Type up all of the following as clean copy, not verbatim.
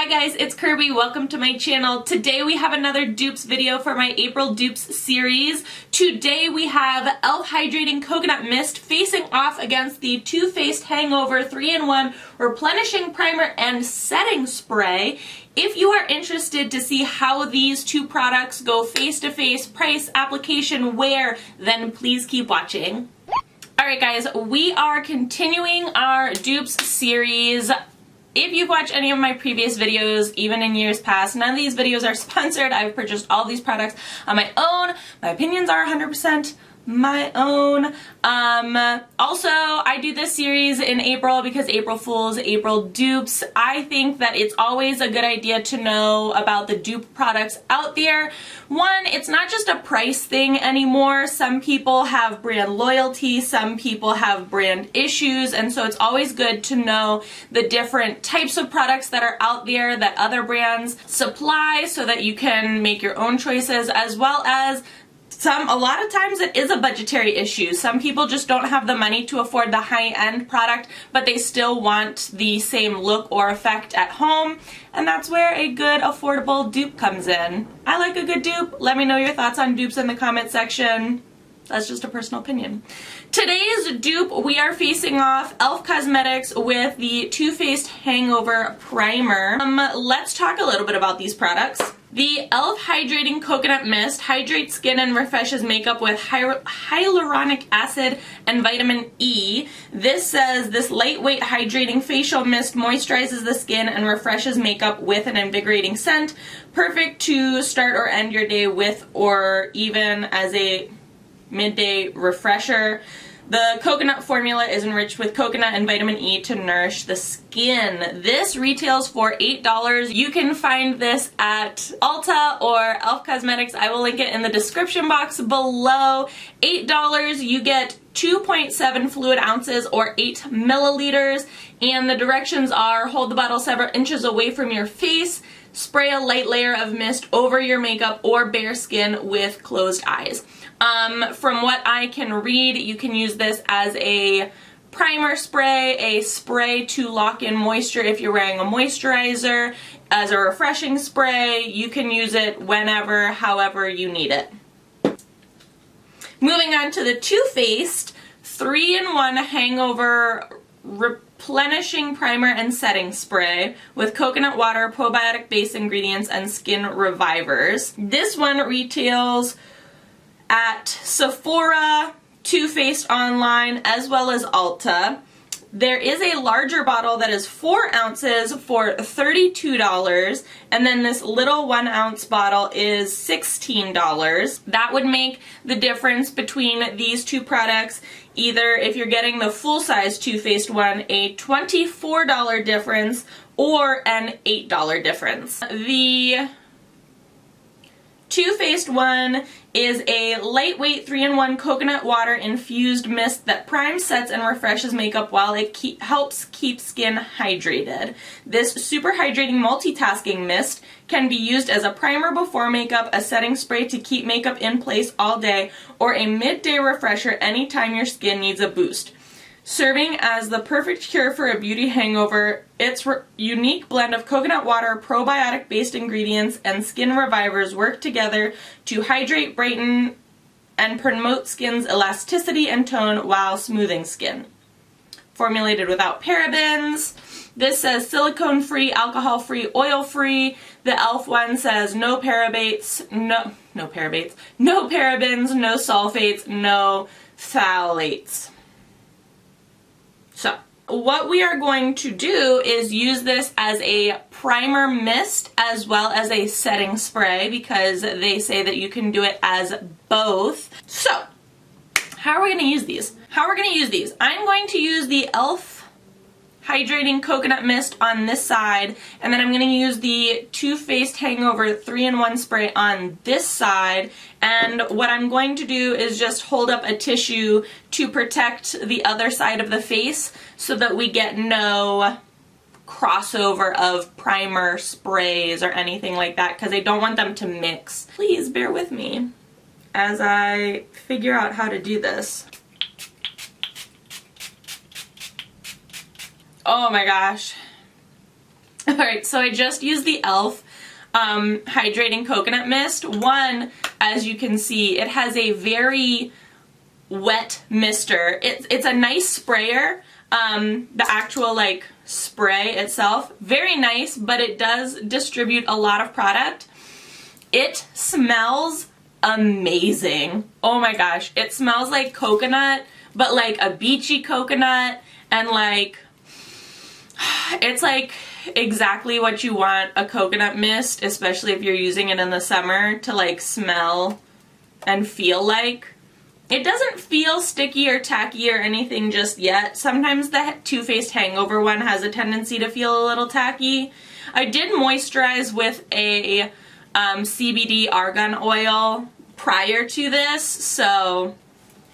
Hi guys, it's Kirby. Welcome to my channel. Today we have another dupes video for my April dupes series. Today we have e.l.f. Hydrating Coconut Mist facing off against the FACED Hangover 3-in-1 Replenishing Primer and Setting Spray. If you are interested to see how these two products go face-to-face, price, application, wear, then please keep watching. Alright guys, we are continuing our dupes series. If you've watched any of my previous videos, even in years past, none of these videos are sponsored. I've purchased all these products on my own. My opinions are 100% my own. Also, I do this series in April because April Fools, April dupes. I think that it's always a good idea to know about the dupe products out there. One, it's not just a price thing anymore. Some people have brand loyalty, some people have brand issues, and so it's always good to know the different types of products that are out there that other brands supply so that you can make your own choices, as well as a lot of times it is a budgetary issue. Some people just don't have the money to afford the high-end product, but they still want the same look or effect at home, and that's where a good affordable dupe comes in. I like a good dupe. Let me know your thoughts on dupes in the comment section. That's just a personal opinion. Today's dupe, we are facing off e.l.f. Cosmetics with the FACED Hangover Primer. Let's talk a little bit about these products. The e.l.f. Hydrating Coconut Mist hydrates skin and refreshes makeup with hyaluronic acid and vitamin E. This says this lightweight hydrating facial mist moisturizes the skin and refreshes makeup with an invigorating scent. Perfect to start or end your day with, or even as a midday refresher. The coconut formula is enriched with coconut and vitamin E to nourish the skin. This retails for $8. You can find this at Ulta or e.l.f. Cosmetics. I will link it in the description box below. $8, you get 2.7 fluid ounces or 8 milliliters, and the directions are: hold the bottle several inches away from your face, spray a light layer of mist over your makeup or bare skin with closed eyes. From what I can read, you can use this as a primer spray, a spray to lock in moisture if you're wearing a moisturizer, as a refreshing spray. You can use it whenever, however you need it. Moving on to the FACED 3-in-1 Hangover Replenishing Primer and Setting Spray with coconut water, probiotic base ingredients, and skin revivers. This one retails at Sephora, FACED online, as well as Ulta. There is a larger bottle that is 4 ounces for $32, and then this little 1 ounce bottle is $16. That would make the difference between these two products, either if you're getting the full-size FACED one, a $24 difference or an $8 difference. The FACED one is a lightweight 3-in-1 coconut water infused mist that primes, sets, and refreshes makeup while it helps keep skin hydrated. This super hydrating multitasking mist can be used as a primer before makeup, a setting spray to keep makeup in place all day, or a midday refresher anytime your skin needs a boost. Serving as the perfect cure for a beauty hangover, its unique blend of coconut water, probiotic-based ingredients, and skin revivers work together to hydrate, brighten, and promote skin's elasticity and tone while smoothing skin. Formulated without parabens. This says silicone-free, alcohol-free, oil-free. The e.l.f. one says no parabens, no parabens, no sulfates, no phthalates. So, what we are going to do is use this as a primer mist as well as a setting spray, because they say that you can do it as both. So, how are we going to use these? I'm going to use the e.l.f. Hydrating Coconut Mist on this side, and then I'm going to use the FACED Hangover 3-in-1 spray on this side. And what I'm going to do is just hold up a tissue to protect the other side of the face so that we get no crossover of primer sprays or anything like that, because I don't want them to mix. Please bear with me as I figure out how to do this. Oh my gosh. Alright, so I just used the e.l.f. Hydrating Coconut Mist. One, as you can see, it has a very wet mister. It's a nice sprayer. The actual like spray itself, very nice, but it does distribute a lot of product. It smells amazing. Oh my gosh, it smells like coconut, but like a beachy coconut, and like it's like exactly what you want a coconut mist, especially if you're using it in the summer, to like smell and feel like. It doesn't feel sticky or tacky or anything just yet. Sometimes the Too Faced Hangover one has a tendency to feel a little tacky. I did moisturize with a CBD argan oil prior to this, so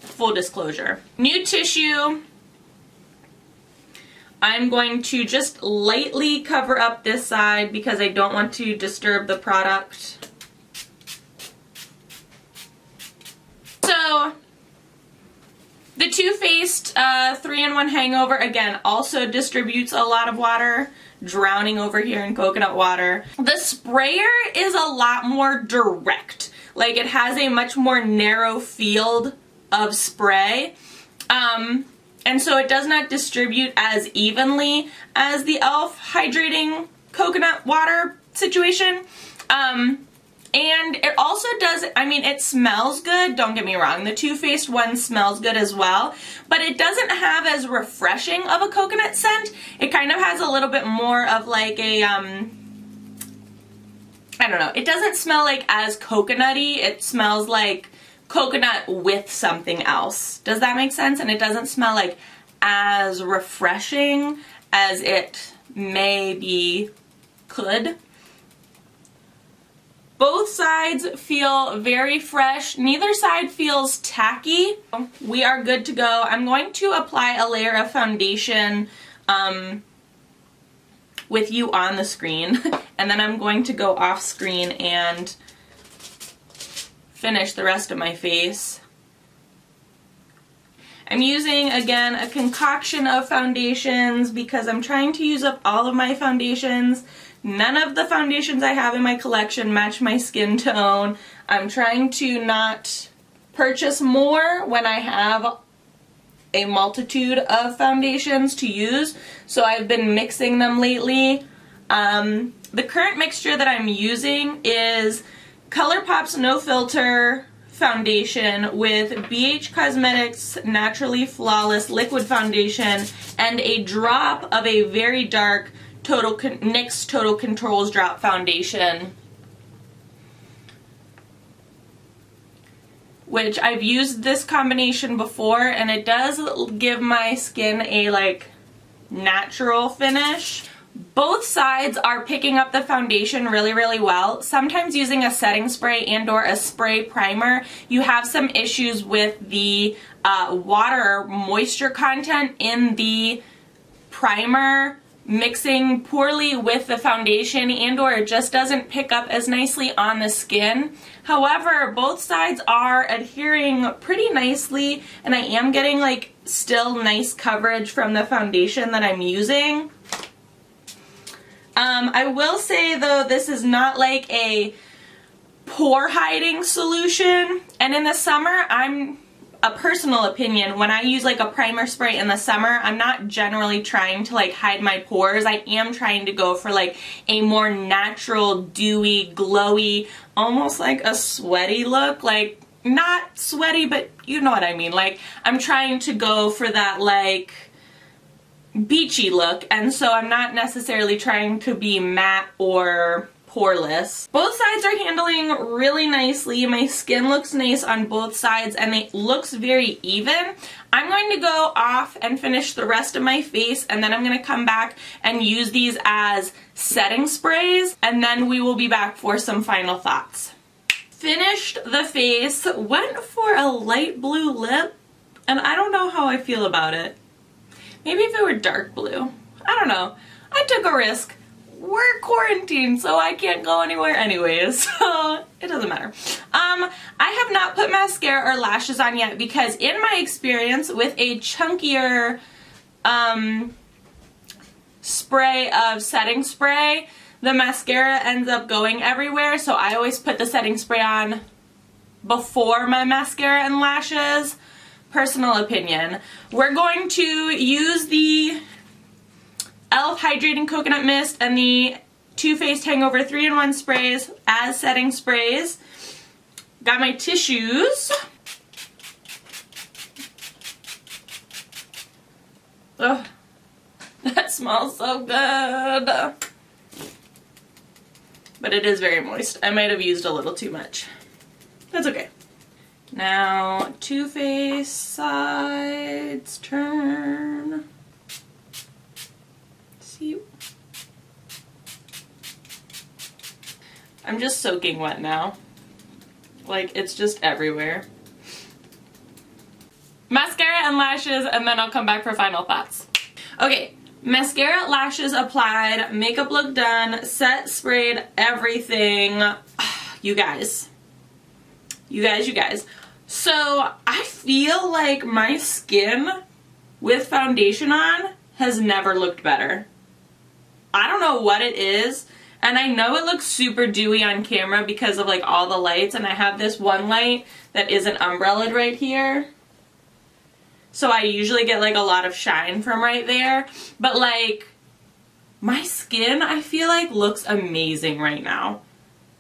full disclosure. New tissue. I'm going to just lightly cover up this side because I don't want to disturb the product. So, the Too Faced 3-in-1 Hangover, again, also distributes a lot of water, drowning over here in coconut water. The sprayer is a lot more direct. Like, it has a much more narrow field of spray. And so it does not distribute as evenly as the e.l.f. Hydrating Coconut Water situation. And it also does, I mean, it smells good, don't get me wrong. The Too Faced one smells good as well, but it doesn't have as refreshing of a coconut scent. It kind of has a little bit more of like a, I don't know, it doesn't smell like as coconutty. It smells like coconut with something else. Does that make sense? And it doesn't smell like as refreshing as it maybe could. Both sides feel very fresh. Neither side feels tacky. We are good to go. I'm going to apply a layer of foundation with you on the screen, and then I'm going to go off screen and finish the rest of my face. I'm using, again, a concoction of foundations because I'm trying to use up all of my foundations. None of the foundations I have in my collection match my skin tone. I'm trying to not purchase more when I have a multitude of foundations to use, so I've been mixing them lately. The current mixture that I'm using is ColourPop's No Filter foundation with BH Cosmetics Naturally Flawless Liquid Foundation and a drop of a very dark NYX Total Controls Drop Foundation, which I've used this combination before, and it does give my skin a like natural finish. Both sides are picking up the foundation really, really well. Sometimes using a setting spray and or a spray primer, you have some issues with the water moisture content in the primer mixing poorly with the foundation, and or it just doesn't pick up as nicely on the skin. However, both sides are adhering pretty nicely, and I am getting like still nice coverage from the foundation that I'm using. I will say though, this is not like a pore hiding solution, and in the summer, I'm a personal opinion, when I use like a primer spray in the summer, I'm not generally trying to like hide my pores. I am trying to go for like a more natural, dewy, glowy, almost like a sweaty look. Like, not sweaty, but you know what I mean. Like, I'm trying to go for that like beachy look, and so I'm not necessarily trying to be matte or poreless. Both sides are handling really nicely. My skin looks nice on both sides and it looks very even. I'm going to go off and finish the rest of my face, and then I'm going to come back and use these as setting sprays, and then we will be back for some final thoughts. Finished the face, went for a light blue lip, and I don't know how I feel about it. Maybe if it were dark blue. I don't know. I took a risk. We're quarantined, so I can't go anywhere anyways, so it doesn't matter. I have not put mascara or lashes on yet because in my experience with a chunkier spray of setting spray, the mascara ends up going everywhere, so I always put the setting spray on before my mascara and lashes. Personal opinion. We're going to use the e.l.f. Hydrating Coconut Mist and the Too Faced Hangover 3-in-1 sprays as setting sprays. Got my tissues. Ugh, that smells so good. But it is very moist. I might have used a little too much. That's okay. Now, Too Faced sides turn. See? I'm just soaking wet now. Like, it's just everywhere. Mascara and lashes, and then I'll come back for final thoughts. Okay. Mascara, lashes applied, makeup look done, set, sprayed, everything. You guys. So I feel like my skin with foundation on has never looked better. I don't know what it is, and I know it looks super dewy on camera because of like all the lights, and I have this one light that isn't umbrellaed right here. So I usually get like a lot of shine from right there. But like, my skin, I feel like, looks amazing right now.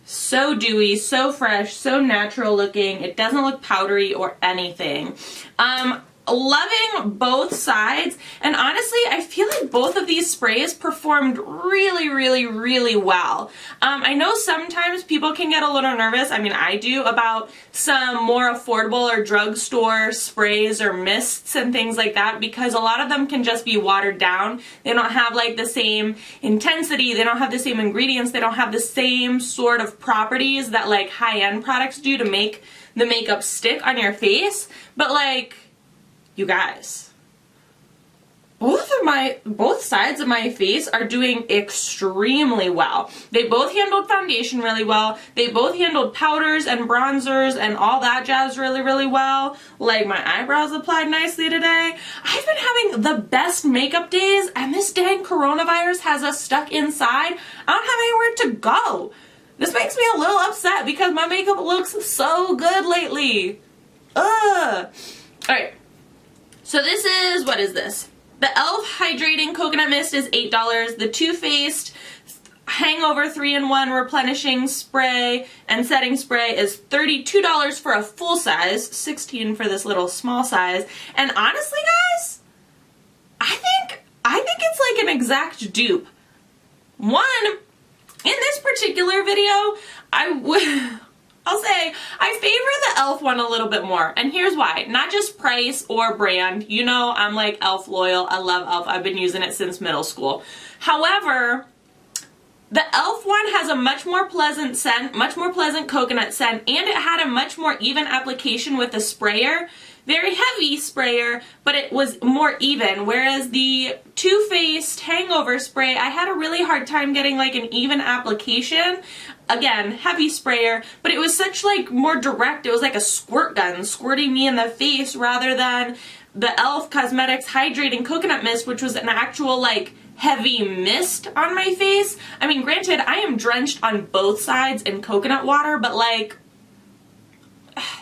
So dewy, so fresh, so natural looking. It doesn't look powdery or anything. Loving both sides, and honestly I feel like both of these sprays performed really well. I know sometimes people can get a little nervous, I mean I do, about some more affordable or drugstore sprays or mists and things like that, because a lot of them can just be watered down. They don't have like the same intensity, they don't have the same ingredients, they don't have the same sort of properties that like high-end products do to make the makeup stick on your face. But like, you guys, both sides of my face are doing extremely well. They both handled foundation really well. They both handled powders and bronzers and all that jazz really well. Like, my eyebrows applied nicely today. I've been having the best makeup days, and this dang coronavirus has us stuck inside. I don't have anywhere to go. This makes me a little upset because my makeup looks so good lately. Ugh. Alright. So this is, what is this? The e.l.f. Hydrating Coconut Mist is $8. The Too Faced Hangover 3-in-1 Replenishing Spray and Setting Spray is $32 for a full size, $16 for this little small size. And honestly, guys, I think it's like an exact dupe. One, in this particular video, I'll say I favor the e.l.f. one a little bit more, and here's why. Not just price or brand. You know I'm like e.l.f. loyal. I love e.l.f. I've been using it since middle school. However, the e.l.f. one has a much more pleasant scent, much more pleasant coconut scent, and it had a much more even application with the sprayer. Very heavy sprayer, but it was more even, whereas the Too Faced Hangover spray, I had a really hard time getting like an even application. Again, heavy sprayer, but it was such like more direct. It was like a squirt gun squirting me in the face rather than the e.l.f. Cosmetics Hydrating Coconut Mist, which was an actual like heavy mist on my face. I mean, granted, I am drenched on both sides in coconut water, but like,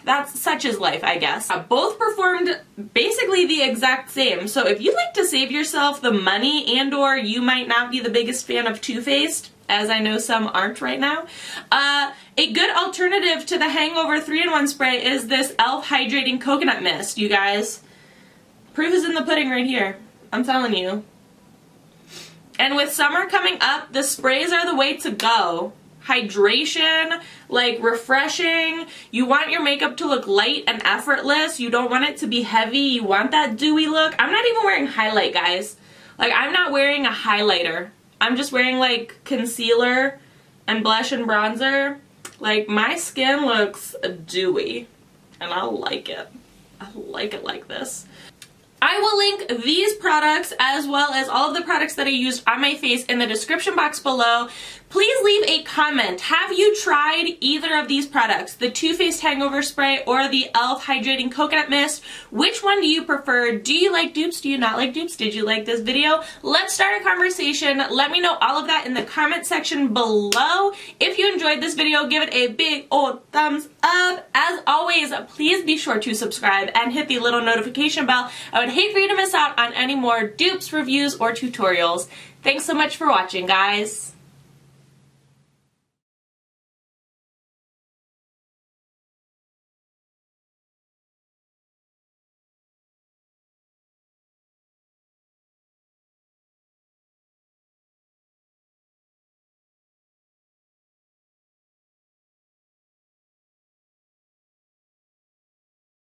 that's such is life, I guess. Both performed basically the exact same. So if you'd like to save yourself the money and or you might not be the biggest fan of Too Faced, as I know some aren't right now, a good alternative to the Hangover 3-in-1 spray is this e.l.f. Hydrating Coconut Mist, you guys. Proof is in the pudding right here. I'm telling you. And with summer coming up, the sprays are the way to go. Hydration, like refreshing. You want your makeup to look light and effortless. You don't want it to be heavy. You want that dewy look. I'm not even wearing highlight, guys. Like, I'm not wearing a highlighter. I'm just wearing like concealer and blush and bronzer. Like, my skin looks dewy and I like it. I like it like this. I will link these products as well as all of the products that I used on my face in the description box below. Please leave a comment. Have you tried either of these products, the FACED Hangover Spray or the e.l.f. Hydrating Coconut Mist? Which one do you prefer? Do you like dupes? Do you not like dupes? Did you like this video? Let's start a conversation. Let me know all of that in the comment section below. If you enjoyed this video, give it a big old thumbs up. As always, please be sure to subscribe and hit the little notification bell. I would hate for you to miss out on any more dupes, reviews, or tutorials. Thanks so much for watching, guys.